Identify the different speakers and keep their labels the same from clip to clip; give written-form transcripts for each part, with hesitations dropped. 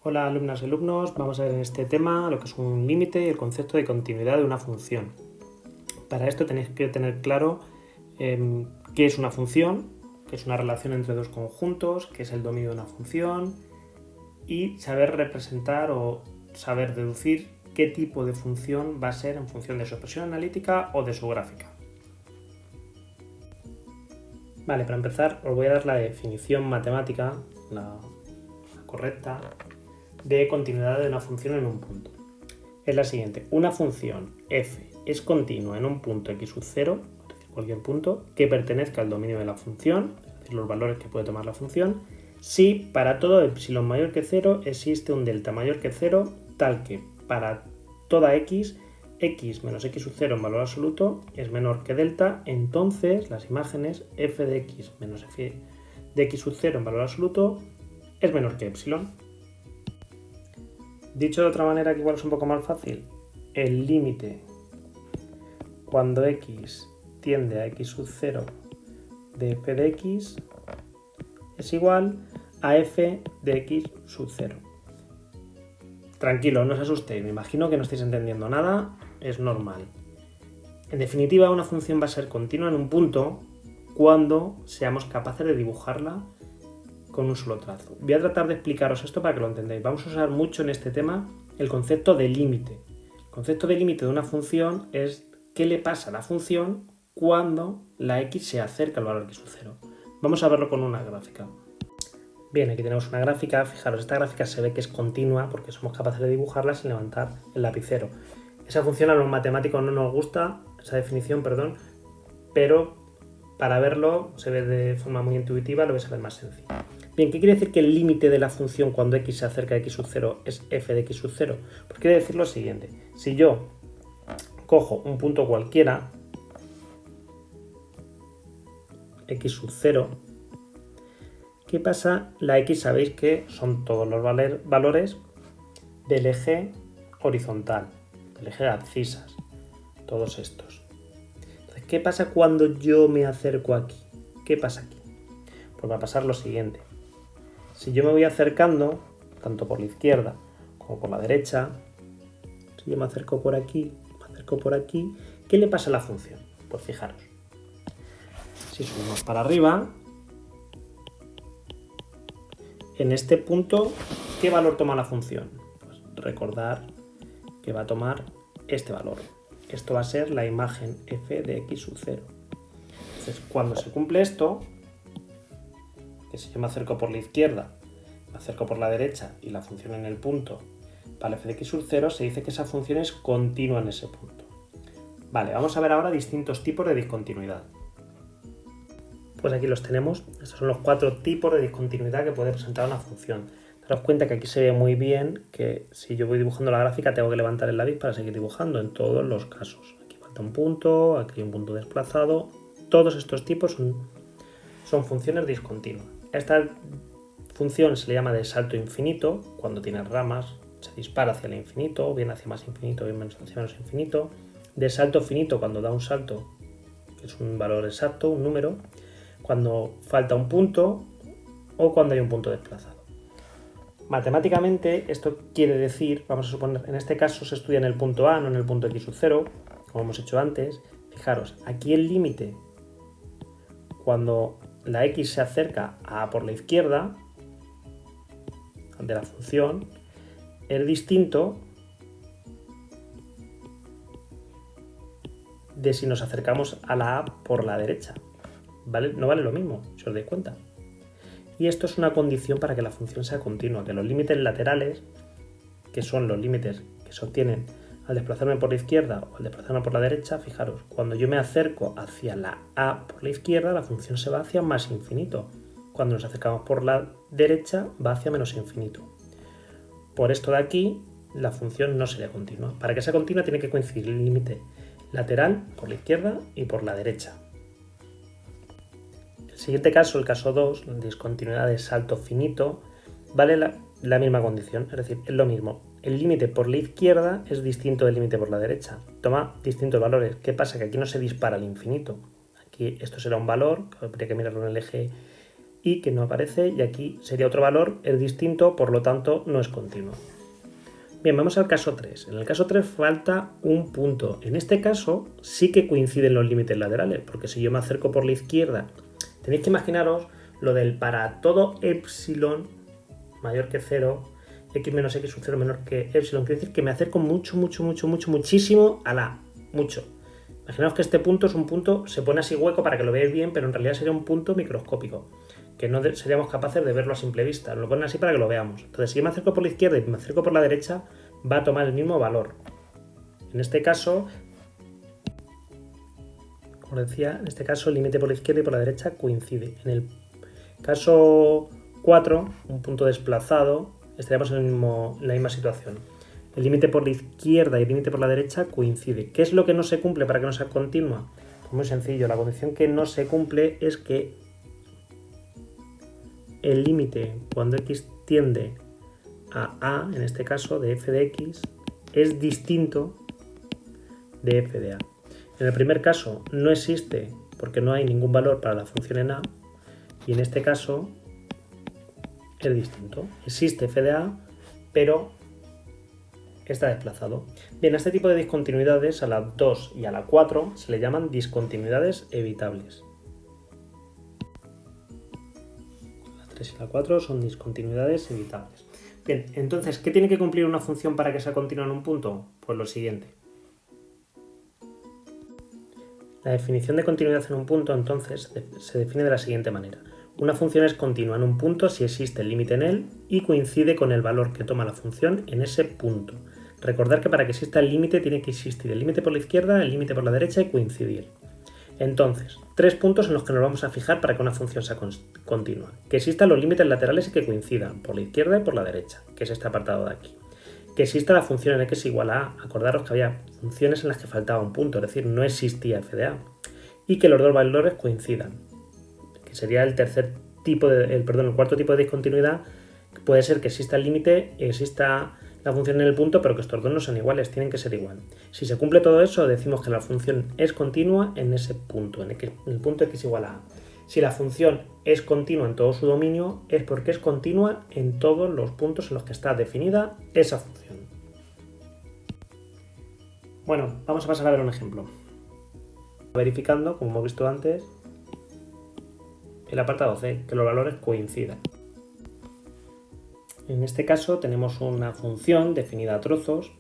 Speaker 1: Hola alumnas y alumnos, vamos a ver en este tema lo que es un límite y el concepto de continuidad de una función. Para esto tenéis que tener claro qué es una función, qué es una relación entre dos conjuntos, qué es el dominio de una función y saber representar o saber deducir qué tipo de función va a ser en función de su expresión analítica o de su gráfica. Vale, para empezar os voy a dar la definición matemática, la correcta, de continuidad de una función en un punto. Es la siguiente: una función f es continua en un punto x sub 0, es decir, cualquier punto, que pertenezca al dominio de la función, es decir, los valores que puede tomar la función, si para todo epsilon mayor que 0 existe un delta mayor que 0, tal que para toda x menos x sub 0 en valor absoluto es menor que delta, entonces las imágenes f de x menos f de x sub 0 en valor absoluto es menor que epsilon. Dicho de otra manera, que igual es un poco más fácil, el límite cuando x tiende a x sub 0 de f de x es igual a f de x sub 0. Tranquilo, no os asustéis, me imagino que no estáis entendiendo nada, es normal. En definitiva, una función va a ser continua en un punto cuando seamos capaces de dibujarla con un solo trazo. Voy a tratar de explicaros esto para que lo entendáis. Vamos a usar mucho en este tema el concepto de límite. El concepto de límite de una función es qué le pasa a la función cuando la x se acerca al valor x sub 0. Vamos a verlo con una gráfica. Bien, aquí tenemos una gráfica. Fijaros, esta gráfica se ve que es continua porque somos capaces de dibujarla sin levantar el lapicero. Esa función a los matemáticos no nos gusta, esa definición, perdón, pero para verlo se ve de forma muy intuitiva, lo vais a ver más sencillo. Bien, ¿qué quiere decir que el límite de la función cuando x se acerca a x sub 0 es f de x sub 0? Pues quiere decir lo siguiente: si yo cojo un punto cualquiera, x sub 0, ¿qué pasa? La x sabéis que son todos los valores del eje horizontal, del eje de abscisas, todos estos. Entonces, ¿qué pasa cuando yo me acerco aquí? ¿Qué pasa aquí? Pues va a pasar lo siguiente. Si yo me voy acercando, tanto por la izquierda como por la derecha, si yo me acerco por aquí, ¿qué le pasa a la función? Pues fijaros, si subimos para arriba, en este punto, ¿qué valor toma la función? Pues recordar que va a tomar este valor. Esto va a ser la imagen f de x sub 0. Entonces, cuando se cumple esto, que si yo me acerco por la izquierda, me acerco por la derecha y la función en el punto para f de x sub 0, se dice que esa función es continua en ese punto. Vale, vamos a ver ahora distintos tipos de discontinuidad. Pues aquí los tenemos. Estos son los 4 tipos de discontinuidad que puede presentar una función. Daros cuenta que aquí se ve muy bien que si yo voy dibujando la gráfica tengo que levantar el lápiz para seguir dibujando en todos los casos. Aquí falta un punto, aquí hay un punto desplazado. Todos estos tipos son funciones discontinuas. Esta función se le llama de salto infinito, cuando tiene ramas, se dispara hacia el infinito, bien hacia más infinito, bien hacia menos infinito. De salto finito, cuando da un salto, que es un valor exacto, un número, cuando falta un punto o cuando hay un punto desplazado. Matemáticamente esto quiere decir, vamos a suponer, en este caso se estudia en el punto A, no en el punto x sub 0, como hemos hecho antes. Fijaros, aquí el límite cuando la x se acerca a A por la izquierda de la función es distinto de si nos acercamos a la A por la derecha. ¿Vale? No vale lo mismo, si os dais cuenta. Y esto es una condición para que la función sea continua, que los límites laterales, que son los límites que se obtienen al desplazarme por la izquierda o al desplazarme por la derecha, fijaros, cuando yo me acerco hacia la A por la izquierda, la función se va hacia más infinito. Cuando nos acercamos por la derecha, va hacia menos infinito. Por esto de aquí, la función no sería continua. Para que sea continua tiene que coincidir el límite lateral por la izquierda y por la derecha. El siguiente caso, el caso 2, discontinuidad de salto finito, vale la misma condición, es decir, es lo mismo. El límite por la izquierda es distinto del límite por la derecha. Toma distintos valores. ¿Qué pasa? Que aquí no se dispara al infinito. Aquí esto será un valor, que habría que mirarlo en el eje y que no aparece, y aquí sería otro valor, es distinto, por lo tanto no es continuo. Bien, vamos al caso 3. En el caso 3 falta un punto. En este caso sí que coinciden los límites laterales, porque si yo me acerco por la izquierda, tenéis que imaginaros lo del para todo epsilon mayor que 0, x menos x sub 0 menor que epsilon, quiere decir que me acerco muchísimo a la mucho. Imaginaos que este punto es un punto, se pone así hueco para que lo veáis bien, pero en realidad sería un punto microscópico, que no seríamos capaces de verlo a simple vista. Lo ponen así para que lo veamos. Entonces, si yo me acerco por la izquierda y me acerco por la derecha, va a tomar el mismo valor. En este caso, como decía, en este caso el límite por la izquierda y por la derecha coincide. En el caso 4, un punto desplazado, estaríamos en la misma situación. El límite por la izquierda y el límite por la derecha coincide. ¿Qué es lo que no se cumple para que no sea continua? Pues muy sencillo, la condición que no se cumple es que el límite cuando x tiende a, en este caso de f de x, es distinto de f de a. En el primer caso no existe porque no hay ningún valor para la función en a, y en este caso es distinto. Existe f de a, pero está desplazado. Bien, a este tipo de discontinuidades, a la 2 y a la 4, se le llaman discontinuidades evitables. La 3 y la 4 son discontinuidades evitables. Bien, entonces, ¿qué tiene que cumplir una función para que sea continua en un punto? Pues lo siguiente. La definición de continuidad en un punto, entonces, se define de la siguiente manera. Una función es continua en un punto si existe el límite en él y coincide con el valor que toma la función en ese punto. Recordar que para que exista el límite tiene que existir el límite por la izquierda, el límite por la derecha y coincidir. Entonces, 3 puntos en los que nos vamos a fijar para que una función sea continua. Que existan los límites laterales y que coincidan por la izquierda y por la derecha, que es este apartado de aquí. Que exista la función en x igual a a. Acordaros que había funciones en las que faltaba un punto, es decir, no existía f de a. Y que los dos valores coincidan, que sería el cuarto tipo de discontinuidad. Puede ser que exista el límite, exista la función en el punto, pero que estos dos no son iguales, tienen que ser igual. Si se cumple todo eso, decimos que la función es continua en ese punto, en el punto x igual a a. Si la función es continua en todo su dominio, es porque es continua en todos los puntos en los que está definida esa función. Bueno, vamos a pasar a ver un ejemplo. Verificando, como hemos visto antes, el apartado C, que los valores coincidan. En este caso tenemos una función definida a trozos,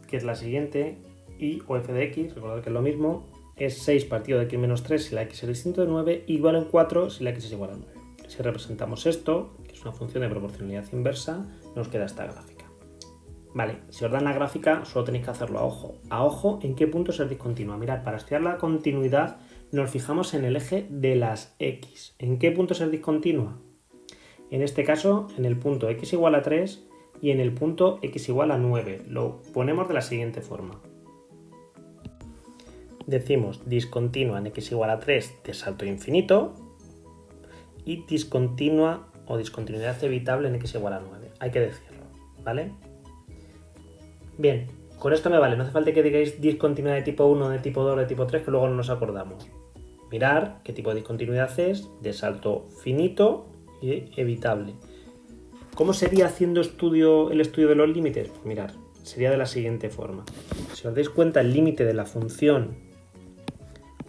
Speaker 1: que es la siguiente, y o f de x, recordad que es lo mismo, es 6 partido de x menos 3 si la x es distinto de 9, igual a 4 si la x es igual a 9. Si representamos esto, que es una función de proporcionalidad inversa, nos queda esta gráfica. Vale, si os dan la gráfica, solo tenéis que hacerlo a ojo. A ojo, ¿en qué punto es discontinua? Mirad, para estudiar la continuidad nos fijamos en el eje de las x. ¿En qué punto es discontinua? En este caso, en el punto x igual a 3 y en el punto x igual a 9. Lo ponemos de la siguiente forma. Decimos discontinua en x igual a 3 de salto infinito y discontinua o discontinuidad evitable en x igual a 9. Hay que decirlo, ¿vale? Bien, con esto me vale. No hace falta que digáis discontinuidad de tipo 1, de tipo 2, de tipo 3, que luego no nos acordamos. Mirar qué tipo de discontinuidad es, de salto finito y evitable. ¿Cómo sería haciendo el estudio de los límites? Pues mirar, sería de la siguiente forma. Si os dais cuenta, el límite de la función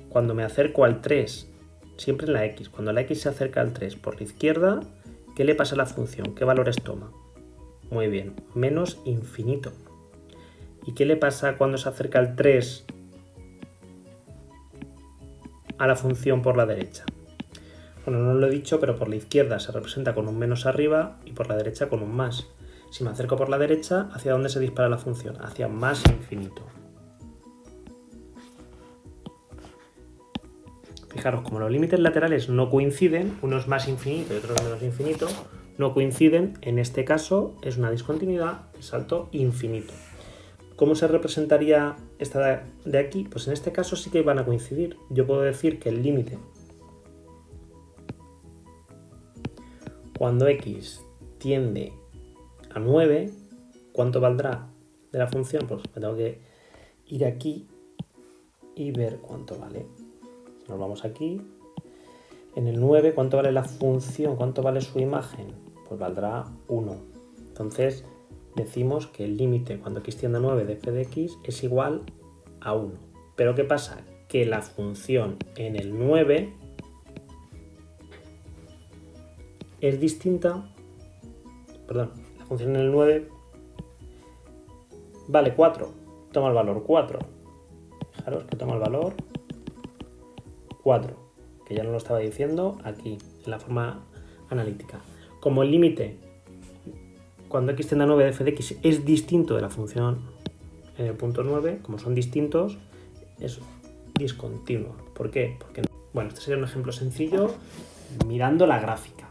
Speaker 1: cuando me acerco al 3, siempre en la x, cuando la x se acerca al 3 por la izquierda, ¿qué le pasa a la función? ¿Qué valores toma? Muy bien, menos infinito. ¿Y qué le pasa cuando se acerca al 3 a la función por la derecha? Bueno, no lo he dicho, pero por la izquierda se representa con un menos arriba y por la derecha con un más. Si me acerco por la derecha, ¿hacia dónde se dispara la función? Hacia más infinito. Fijaros, como los límites laterales no coinciden, uno es más infinito y otro es menos infinito, no coinciden, en este caso es una discontinuidad de salto infinito. ¿Cómo se representaría esta de aquí? Pues en este caso sí que van a coincidir. Yo puedo decir que el límite cuando x tiende a 9, ¿cuánto valdrá de la función? Pues me tengo que ir aquí y ver cuánto vale. Nos vamos aquí. En el 9, ¿cuánto vale la función? ¿Cuánto vale su imagen? Pues valdrá 1. Entonces decimos que el límite cuando x tiende a 9 de f de x es igual a 1. Pero ¿qué pasa? Que la función en el 9 es distinta, perdón, la función en el 9 vale 4, toma el valor 4. Fijaros que toma el valor 4, que ya no lo estaba diciendo aquí, en la forma analítica. Como el límite cuando x tiende a 9 de f de x es distinto de la función en el punto 9, como son distintos, es discontinuo. ¿Por qué? Porque, bueno, este sería un ejemplo sencillo mirando la gráfica.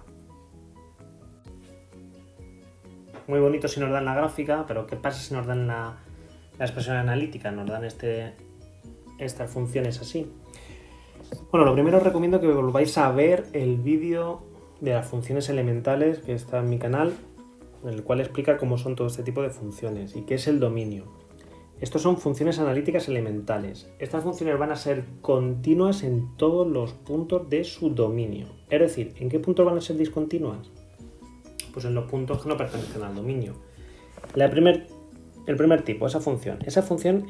Speaker 1: Muy bonito si nos dan la gráfica, pero ¿qué pasa si nos dan la expresión analítica? Nos dan estas funciones así. Bueno, lo primero os recomiendo que volváis a ver el vídeo de las funciones elementales que está en mi canal, en el cual explica cómo son todo este tipo de funciones y qué es el dominio. Estos son funciones analíticas elementales. Estas funciones van a ser continuas en todos los puntos de su dominio. Es decir, ¿en qué puntos van a ser discontinuas? Pues en los puntos que no pertenecen al dominio. El primer tipo, esa función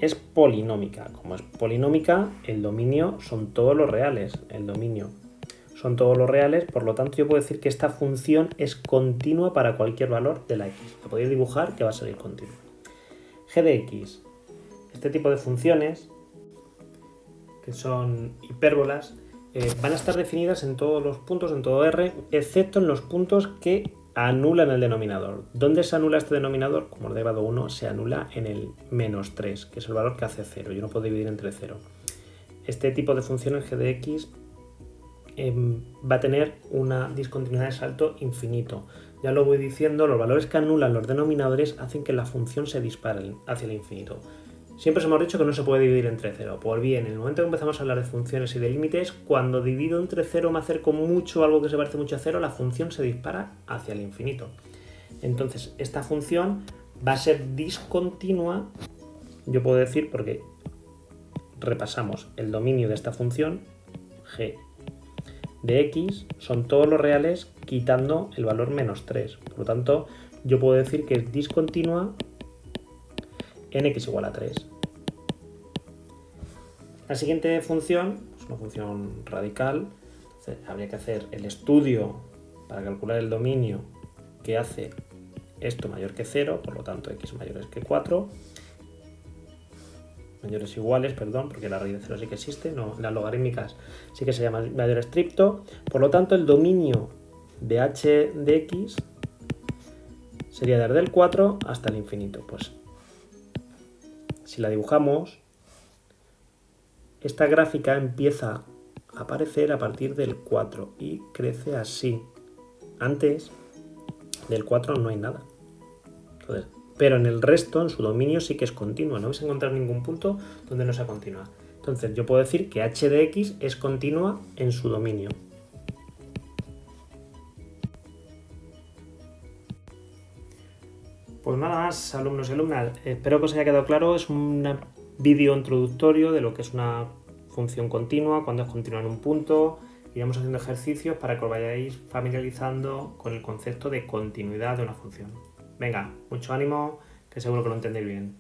Speaker 1: es polinómica. Como es polinómica, el dominio son todos los reales. El dominio son todos los reales, por lo tanto yo puedo decir que esta función es continua para cualquier valor de la x. Lo podéis dibujar que va a salir continua. G de x. Este tipo de funciones, que son hipérbolas, van a estar definidas en todos los puntos, en todo R, excepto en los puntos que anulan el denominador. ¿Dónde se anula este denominador? Como el derivado 1 se anula en el menos 3, que es el valor que hace 0. Yo no puedo dividir entre 0. Este tipo de funciones g de x va a tener una discontinuidad de salto infinito. Ya lo voy diciendo, los valores que anulan los denominadores hacen que la función se dispare hacia el infinito. Siempre os hemos dicho que no se puede dividir entre 0. Pues bien, en el momento que empezamos a hablar de funciones y de límites, cuando divido entre 0 me acerco mucho a algo que se parece mucho a 0, la función se dispara hacia el infinito. Entonces, esta función va a ser discontinua, yo puedo decir, porque repasamos el dominio de esta función, g de x, son todos los reales quitando el valor menos 3. Por lo tanto, yo puedo decir que es discontinua en x igual a 3. La siguiente función es una función radical. Entonces, habría que hacer el estudio para calcular el dominio que hace esto mayor que 0, por lo tanto x mayor que 4. Mayores iguales, perdón, porque la raíz de 0 sí que existe, no, en las logarítmicas sí que se llama mayor estricto. Por lo tanto, el dominio de h de x sería desde el 4 hasta el infinito. Pues si la dibujamos, esta gráfica empieza a aparecer a partir del 4 y crece así. Antes del 4 no hay nada. Entonces, pero en el resto, en su dominio, sí que es continua. No vais a encontrar ningún punto donde no sea continua. Entonces, yo puedo decir que h de x es continua en su dominio. Pues nada más, alumnos y alumnas. Espero que os haya quedado claro. Es un vídeo introductorio de lo que es una función continua, cuando es continua en un punto. Iremos haciendo ejercicios para que os vayáis familiarizando con el concepto de continuidad de una función. Venga, mucho ánimo, que seguro que lo entendéis bien.